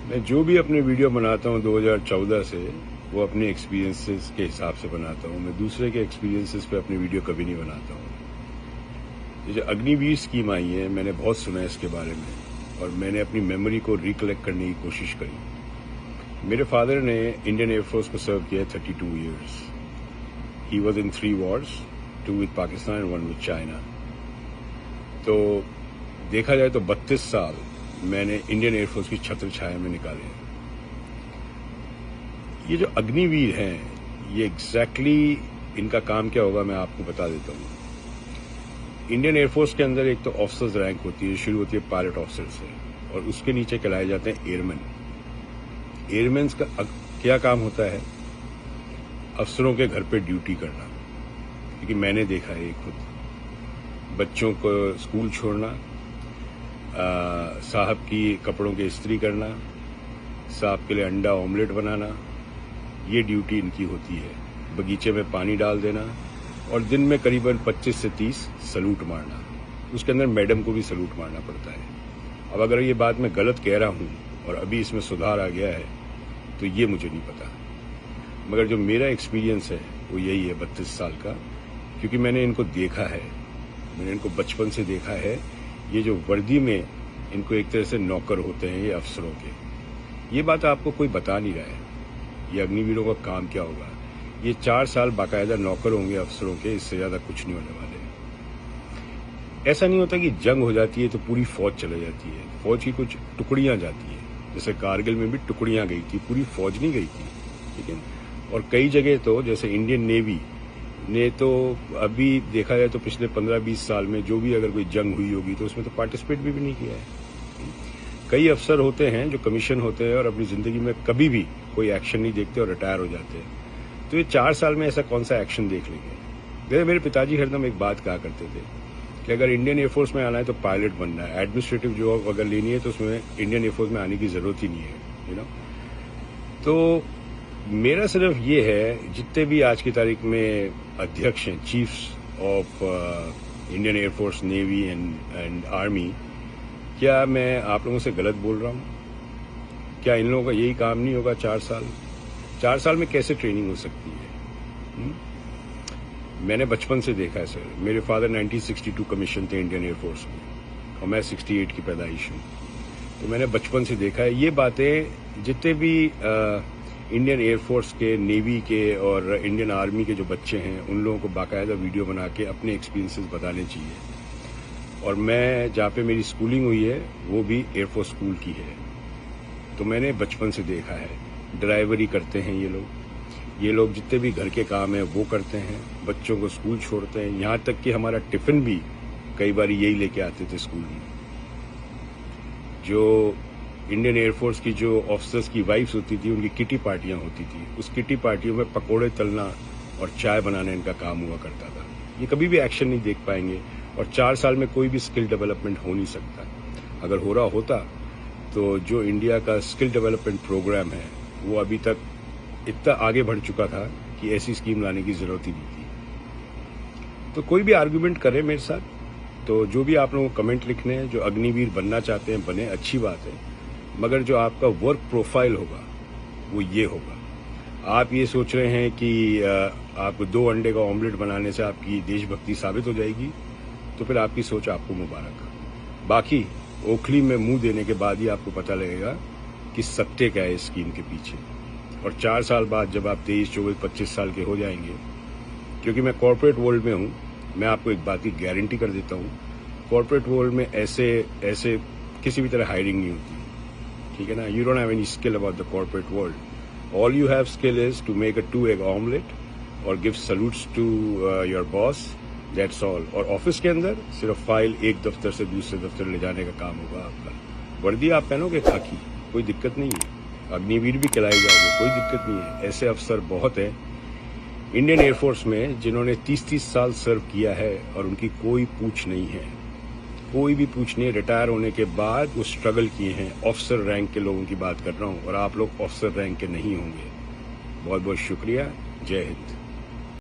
मैं जो भी अपने वीडियो बनाता हूँ 2014 से वो अपने एक्सपीरियंसेस के हिसाब से बनाता हूँ। मैं दूसरे के एक्सपीरियंसेस पे अपनी वीडियो कभी नहीं बनाता हूँ। ये जो अग्निवीर स्कीम आई है, मैंने बहुत सुना है इसके बारे में और मैंने अपनी मेमोरी को रिकलेक्ट करने की कोशिश करी। मेरे फादर ने इंडियन एयरफोर्स को सर्व किया 32 years. He was in 3 Wars, 2 with Pakistan and 1 with China. तो देखा जाए तो 32 साल मैंने इंडियन एयरफोर्स की छत्र छाया में निकाले। ये जो अग्निवीर हैं, ये एग्जैक्टली इनका काम क्या होगा मैं आपको बता देता हूँ। इंडियन एयरफोर्स के अंदर एक तो ऑफिसर्स रैंक होती है, शुरू होती है पायलट ऑफिसर से, और उसके नीचे कहलाए जाते हैं एयरमैन। एयरमैन का क्या काम होता है? अफसरों के घर पे ड्यूटी करना। क्योंकि मैंने देखा है खुद बच्चों को स्कूल छोड़ना, साहब की कपड़ों की इस्त्री करना, साहब के लिए अंडा ऑमलेट बनाना, ये ड्यूटी इनकी होती है। बगीचे में पानी डाल देना और दिन में करीबन 25 से 30 सलूट मारना। उसके अंदर मैडम को भी सलूट मारना पड़ता है। अब अगर ये बात मैं गलत कह रहा हूँ और अभी इसमें सुधार आ गया है तो ये मुझे नहीं पता, मगर जो मेरा एक्सपीरियंस है वो यही है 32 साल का। क्योंकि मैंने इनको देखा है, मैंने इनको बचपन से देखा है। ये जो वर्दी में इनको एक तरह से नौकर होते हैं ये अफसरों के, ये बात आपको कोई बता नहीं रहा है। ये अग्निवीरों का काम क्या होगा? ये 4 साल बाकायदा नौकर होंगे अफसरों के, इससे ज्यादा कुछ नहीं होने वाले। ऐसा नहीं होता कि जंग हो जाती है तो पूरी फौज चले जाती है। फौज की कुछ टुकड़ियां जाती है, जैसे कारगिल में भी टुकड़ियां गई थी, पूरी फौज नहीं गई थी, ठीक है। और कई जगह तो जैसे इंडियन नेवी ने तो अभी देखा जाए तो पिछले 15-20 साल में जो भी अगर कोई जंग हुई होगी तो उसमें तो पार्टिसिपेट भी नहीं किया है। कई अफसर होते हैं जो कमीशन होते हैं और अपनी जिंदगी में कभी भी कोई एक्शन नहीं देखते और रिटायर हो जाते हैं। तो ये 4 साल में ऐसा कौन सा एक्शन देख लेंगे? मेरे पिताजी हरदम एक बात कहा करते थे कि अगर इंडियन एयरफोर्स में आना है तो पायलट बनना है, एडमिनिस्ट्रेटिव जॉब अगर लेनी है तो उसमें इंडियन एयरफोर्स में आने की जरूरत ही नहीं है, यू नो। तो मेरा सिर्फ ये है, जितने भी आज की तारीख में अध्यक्ष हैं, chiefs of Indian air force, navy and army, क्या मैं आप लोगों से गलत बोल रहा हूँ? क्या इन लोगों का यही काम नहीं होगा? 4 साल में कैसे ट्रेनिंग हो सकती है? मैंने बचपन से देखा है सर। मेरे फादर 1962 कमीशन थे इंडियन एयरफोर्स में और मैं 68 की पैदाइश हूँ। तो मैंने बचपन से देखा है ये बातें। जितने भी इंडियन एयरफोर्स के, नेवी के और इंडियन आर्मी के जो बच्चे हैं, उन लोगों को बाकायदा वीडियो बना के अपने एक्सपीरियंसेस बताने चाहिए। और मैं जहाँ पे मेरी स्कूलिंग हुई है वो भी एयरफोर्स स्कूल की है, तो मैंने बचपन से देखा है। ड्राइवरी करते हैं ये लोग जितने भी घर के काम है वो करते हैं, बच्चों को स्कूल छोड़ते हैं। यहाँ तक कि हमारा टिफिन भी कई बार यही लेके आते थे स्कूल में। जो इंडियन एयरफोर्स की जो ऑफिसर्स की वाइफ्स होती थी, उनकी किटी पार्टियां होती थी। उस किटी पार्टियों में पकोड़े तलना और चाय बनाना इनका काम हुआ करता था। ये कभी भी एक्शन नहीं देख पाएंगे और 4 साल में कोई भी स्किल डेवलपमेंट हो नहीं सकता। अगर हो रहा होता तो जो इंडिया का स्किल डेवलपमेंट प्रोग्राम है वो अभी तक इतना आगे बढ़ चुका था कि ऐसी स्कीम लाने की जरूरत ही नहीं थी। तो कोई भी आर्गुमेंट करे मेरे साथ, तो जो भी आप लोगों को कमेंट लिखने हैं, जो अग्निवीर बनना चाहते हैं बने, अच्छी बात है। मगर जो आपका वर्क प्रोफाइल होगा वो ये होगा। आप ये सोच रहे हैं कि आप 2 अंडे का ऑमलेट बनाने से आपकी देशभक्ति साबित हो जाएगी, तो फिर आपकी सोच आपको मुबारक। बाकी ओखली में मुंह देने के बाद ही आपको पता लगेगा कि सत्य क्या है इस स्कीम के पीछे। और 4 साल बाद जब आप 23, 24, 25 साल के हो जाएंगे, क्योंकि मैं कॉर्पोरेट वर्ल्ड में हूँ, मैं आपको एक बात की गारंटी कर देता हूँ, कॉर्पोरेट वर्ल्ड में ऐसे किसी भी तरह हायरिंग नहीं होती, ठीक है ना। You don't have any skill about the corporate world. All you have skill is to make a 2 egg omelette और give salutes to your boss, that's all. और ऑफिस के अंदर सिर्फ फाइल एक दफ्तर से दूसरे दफ्तर ले जाने का काम होगा आपका। वर्दी आप पहनोगे खाकी, कोई दिक्कत नहीं है। अग्निवीर भी खिलाई जाओगे, कोई दिक्कत नहीं है। ऐसे अफसर बहुत हैं इंडियन एयरफोर्स में जिन्होंने 30-30 साल सर्व किया है और उनकी कोई पूछ नहीं है, कोई भी पूछ नहीं। रिटायर होने के बाद वो स्ट्रगल किए हैं। ऑफिसर रैंक के लोगों की बात कर रहा हूँ और आप लोग ऑफिसर रैंक के नहीं होंगे। बहुत बहुत शुक्रिया। जय हिंद।